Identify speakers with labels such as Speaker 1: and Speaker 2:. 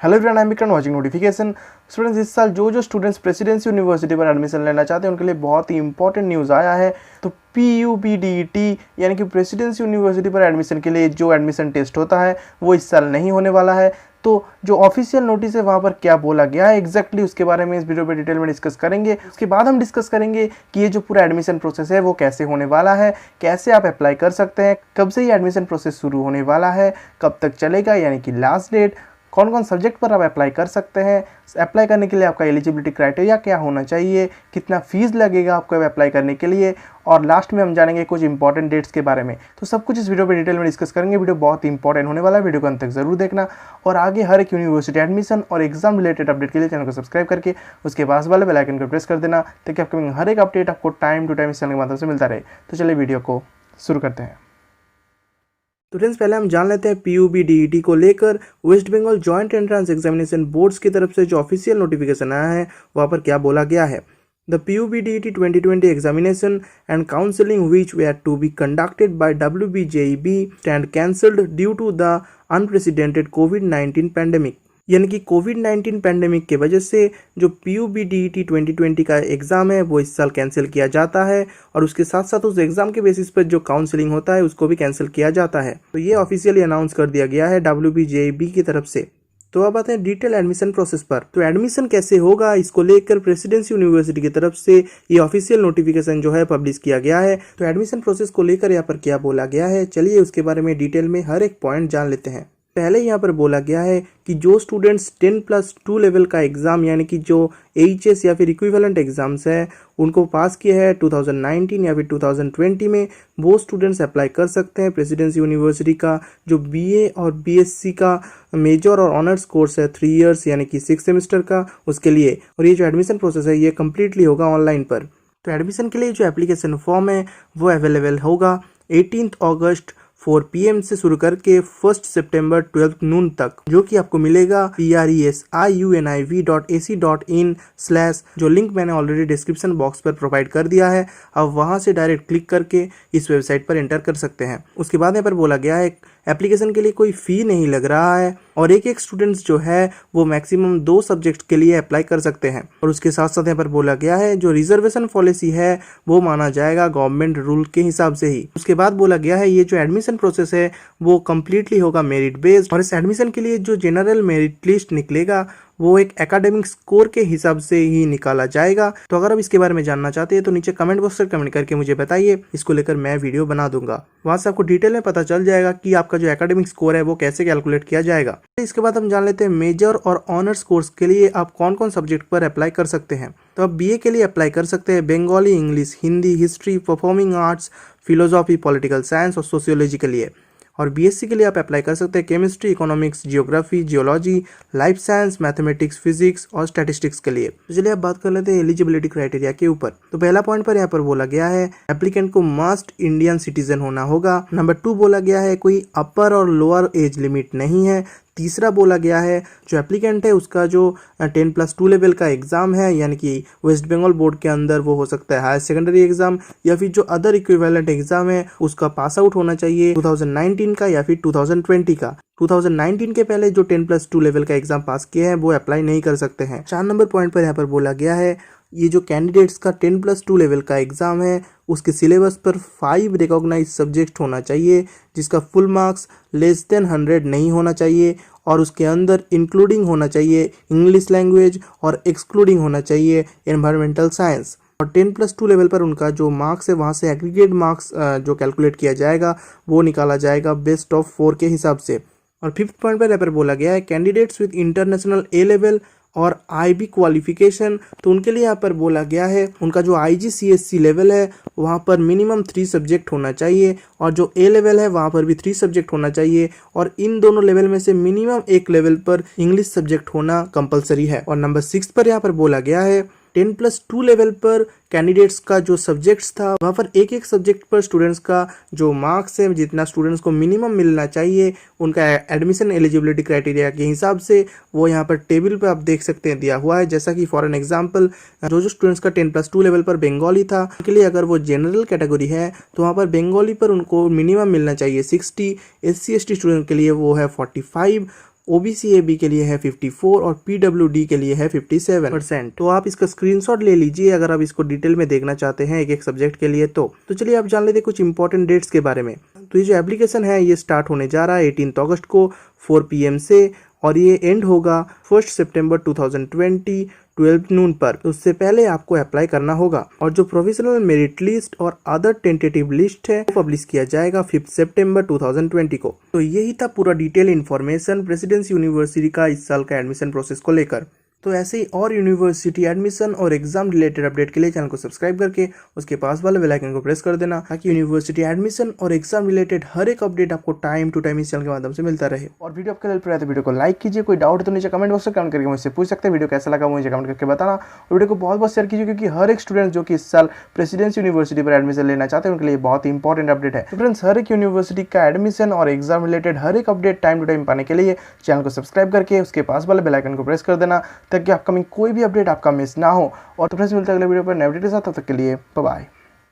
Speaker 1: Hello everyone, I am Vikram watching notification. Students, इस साल जो स्टूडेंट्स प्रेसिडेंसी यूनिवर्सिटी पर एडमिशन लेना चाहते हैं उनके लिए बहुत ही इंपॉर्टेंट न्यूज़ आया है। तो PUBDET यानी कि प्रेसिडेंसी यूनिवर्सिटी पर एडमिशन के लिए जो एडमिशन टेस्ट होता है वो इस साल नहीं होने वाला है। तो जो ऑफिशियल नोटिस है वहाँ पर क्या बोला गया है एग्जैक्टली उसके बारे में इस वीडियो पे डिटेल में डिस्कस करेंगे। उसके बाद हम डिस्कस करेंगे कि ये जो पूरा एडमिशन प्रोसेस है वो कैसे होने वाला है, कैसे आप अप्लाई कर सकते हैं, कब से ये एडमिशन प्रोसेस शुरू होने वाला है, कब तक चलेगा यानी कि लास्ट डेट, कौन कौन सब्जेक्ट पर आप अप्लाई कर सकते हैं, अप्लाई करने के लिए आपका एलिजिबिलिटी क्राइटेरिया क्या होना चाहिए, कितना फीस लगेगा आपको अप्लाई करने के लिए, और लास्ट में हम जानेंगे कुछ इंपॉर्टेंट डेट्स के बारे में। तो सब कुछ इस वीडियो पे डिटेल में डिस्कस करेंगे। वीडियो बहुत ही इंपॉर्टेंट होने वाला है, वीडियो को अंत तक जरूर देखना। और आगे हर एक यूनिवर्सिटी एडमिशन और एग्जाम रिलेटेड अपडेट के लिए चैनल को सब्सक्राइब करके उसके पास वाले बेल आइकन को प्रेस कर देना ताकि अपकमिंग हर एक अपडेट आपको टाइम टू टाइम इस चैनल के माध्यम से मिलता रहे। तो चलिए वीडियो को शुरू करते हैं। तो फ्रेंड्स, पहले हम जान लेते हैं PUBDET को लेकर West Bengal joint entrance examination boards की तरफ से जो ऑफिशियल नोटिफिकेशन आया है वहाँ पर क्या बोला गया है। The PUBDET 2020 examination and counseling which were to be conducted by WBJEB stand cancelled due to the unprecedented COVID-19 pandemic। यानी कि कोविड-19 पैंडेमिक के वजह से जो PUBDET 2020 का एग्ज़ाम है वो इस साल कैंसिल किया जाता है और उसके साथ साथ उस एग्ज़ाम के बेसिस पर जो काउंसलिंग होता है उसको भी कैंसिल किया जाता है। तो ये ऑफिशियली अनाउंस कर दिया गया है WBJEB की तरफ से। तो अब आते हैं डिटेल एडमिशन प्रोसेस पर। तो एडमिशन कैसे होगा इसको लेकर प्रेसिडेंसी यूनिवर्सिटी की तरफ से ये ऑफिशियल नोटिफिकेशन जो है पब्लिश किया गया है। तो एडमिशन प्रोसेस को लेकर यहाँ पर क्या बोला गया है, चलिए उसके बारे में डिटेल में हर एक पॉइंट जान लेते हैं। पहले यहाँ पर बोला गया है कि जो स्टूडेंट्स 10+2 लेवल का एग्ज़ाम यानी कि जो HS या फिर इक्विवेलेंट एग्ज़ाम्स है उनको पास किया है 2019 या फिर 2020 में, वो स्टूडेंट्स अप्लाई कर सकते हैं प्रेसिडेंसी यूनिवर्सिटी का जो BA और BSc का मेजर और ऑनर्स कोर्स है 3 इयर्स यानी कि 6 सेमेस्टर का, उसके लिए। और ये जो एडमिशन प्रोसेस है ये कम्प्लीटली होगा ऑनलाइन पर। तो एडमिशन के लिए जो एप्लीकेशन फॉर्म है वो अवेलेबल होगा 18 अगस्त 4 PM से शुरू करके 1 सितंबर 12 नून तक, जो कि आपको मिलेगा presuniv.ac.in/ जो लिंक मैंने ऑलरेडी डिस्क्रिप्शन बॉक्स पर प्रोवाइड कर दिया है। अब वहां से डायरेक्ट क्लिक करके इस वेबसाइट पर एंटर कर सकते हैं। उसके बाद यहाँ पर बोला गया है एप्लीकेशन के लिए कोई फ़ी नहीं लग रहा है और एक स्टूडेंट्स जो है वो मैक्सिमम 2 सब्जेक्ट के लिए अप्लाई कर सकते हैं। और उसके साथ साथ यहाँ पर बोला गया है जो रिजर्वेशन पॉलिसी है वो माना जाएगा गवर्नमेंट रूल के हिसाब से ही। उसके बाद बोला गया है ये जो एडमिशन प्रोसेस है वो कम्प्लीटली होगा मेरिट बेस्ड और इस एडमिशन के लिए जो जनरल मेरिट लिस्ट निकलेगा वो एक एकेडमिक स्कोर के हिसाब से ही निकाला जाएगा। तो अगर आप इसके बारे में जानना चाहते हैं तो नीचे कमेंट बॉक्स पर कमेंट करके मुझे बताइए, इसको लेकर मैं वीडियो बना दूंगा। वहां से आपको डिटेल में पता चल जाएगा कि आपका जो एकेडमिक स्कोर है वो कैसे कैलकुलेट किया जाएगा। इसके बाद हम जान लेते हैं मेजर और ऑनर्स कोर्स के लिए आप कौन कौन सब्जेक्ट पर अप्लाई कर सकते हैं। तो आप BA के लिए अप्लाई कर सकते हैं Bengali, English, Hindi, history, performing arts, philosophy, political science और सोशियोलॉजी के लिए। और BSc के लिए आप अप्लाई कर सकते हैं chemistry, economics, geography, geology, life science, mathematics, physics और स्टैटिस्टिक्स के लिए। तो चलिए अब बात कर लेते हैं एलिजिबिलिटी क्राइटेरिया के ऊपर। तो पहला पॉइंट पर यहाँ पर बोला गया है एप्लीकेंट को मस्ट इंडियन सिटीजन होना होगा। नंबर 2 बोला गया है कोई अपर और लोअर एज लिमिट नहीं है। तीसरा बोला गया है जो एप्लीकेंट है उसका जो 10+2 लेवल का एग्ज़ाम है यानी कि वेस्ट बंगाल बोर्ड के अंदर वो हो सकता है हायर सेकेंडरी एग्ज़ाम या फिर जो अदर इक्विवेलेंट एग्ज़ाम है उसका पास आउट होना चाहिए 2019 का या फिर 2020 का। 2019 के पहले जो 10+2 लेवल का एग्ज़ाम पास किए हैं वो अप्लाई नहीं कर सकते हैं। 4 नंबर पॉइंट पर यहाँ पर बोला गया है ये जो कैंडिडेट्स का 10+2 लेवल का एग्ज़ाम है उसके सिलेबस पर 5 रिकॉग्नाइज सब्जेक्ट होना चाहिए जिसका फुल मार्क्स लेस देन 100 नहीं होना चाहिए और उसके अंदर इंक्लूडिंग होना चाहिए इंग्लिश लैंग्वेज और एक्सक्लूडिंग होना चाहिए एनवायरमेंटल साइंस। और 10+2 लेवल पर उनका जो मार्क्स है वहाँ से एग्रीगेट मार्क्स जो कैलकुलेट किया जाएगा वो निकाला जाएगा बेस्ट ऑफ 4 के हिसाब से। और 5th पॉइंट पर यहाँ पर बोला गया है candidates with international A level और IB क्वालिफिकेशन, तो उनके लिए यहाँ पर बोला गया है उनका जो IGCSE लेवल है वहाँ पर मिनिमम 3 सब्जेक्ट होना चाहिए और जो A लेवल है वहाँ पर भी 3 सब्जेक्ट होना चाहिए और इन दोनों लेवल में से मिनिमम एक लेवल पर इंग्लिश सब्जेक्ट होना कंपलसरी है। और नंबर 6 पर यहाँ पर बोला गया है 10+2 लेवल पर कैंडिडेट्स का जो सब्जेक्ट्स था वहाँ पर एक सब्जेक्ट पर स्टूडेंट्स का जो मार्क्स है जितना स्टूडेंट्स को मिनिमम मिलना चाहिए उनका एडमिशन एलिजिबिलिटी क्राइटेरिया के हिसाब से वो यहाँ पर टेबल पे आप देख सकते हैं दिया हुआ है। जैसा कि फॉर एन एग्जांपल जो स्टूडेंट्स का 10+2 लेवल पर बंगाली था उनके लिए अगर वो जनरल कैटेगरी है तो वहाँ पर बंगाली पर उनको मिनिमम मिलना चाहिए 60, SC ST स्टूडेंट के लिए वो है 45, OBC AB के लिए है 54 और PWD के लिए है 57%। तो आप इसका स्क्रीनशॉट ले लीजिए अगर आप इसको डिटेल में देखना चाहते हैं एक एक सब्जेक्ट के लिए। तो चलिए आप जान लेते हैं कुछ इंपॉर्टेंट डेट्स के बारे में। तो ये जो एप्लीकेशन है ये स्टार्ट होने जा रहा है 18 अगस्त को 4 PM से और ये एंड होगा 1 सितंबर 2020 12 नून पर। उससे पहले आपको अप्लाई करना होगा और जो प्रोविजनल मेरिट लिस्ट और अदर टेंटेटिव लिस्ट है वो पब्लिश किया जाएगा 5 सितंबर 2020 को। तो यही था पूरा डिटेल इन्फॉर्मेशन प्रेसिडेंसी यूनिवर्सिटी का इस साल का एडमिशन प्रोसेस को लेकर। तो ऐसे ही और यूनिवर्सिटी एडमिशन और एग्जाम रिलेटेड अपडेट के लिए चैनल को सब्सक्राइब करके उसके पास वाले बेल आइकन को प्रेस कर देना ताकि यूनिवर्सिटी एडमिशन और एग्जाम रिलेटेड हर एक अपडेट आपको टाइम टू टाइम इस चैनल के माध्यम से मिलता रहे। और वीडियो आपके हेल्प रहा है तो वीडियो को लाइक कीजिए, कोई डाउट तो नीचे कमेंट बॉक्स में कमेंट करके मुझसे पूछ सकते हैं। वीडियो कैसा लगा मुझे कमेंट करके बताना और वीडियो को बहुत बहुत शेयर कीजिए क्योंकि हर एक स्टूडेंट जो कि इस साल प्रेसिडेंसी यूनिवर्सिटी पर एडमिशन लेना चाहते हैं उनके लिए बहुत ही इंपॉर्टेंट अपडेट है। तो फ्रेंड्स हर एक यूनिवर्सिटी का एडमिशन और एग्जाम रिलेटेड हर एक अपडेट टाइम टू टाइम पाने के लिए चैनल को सब्सक्राइब करके उसके पास वाले बेल आइकन को प्रेस कर देना ताकि अपकमिंग कोई भी अपडेट आपका मिस ना हो। और तो फ्रेंड्स मिलते हैं अगले वीडियो पर नए अपडेट के साथ, तब तक के लिए बाय बाय।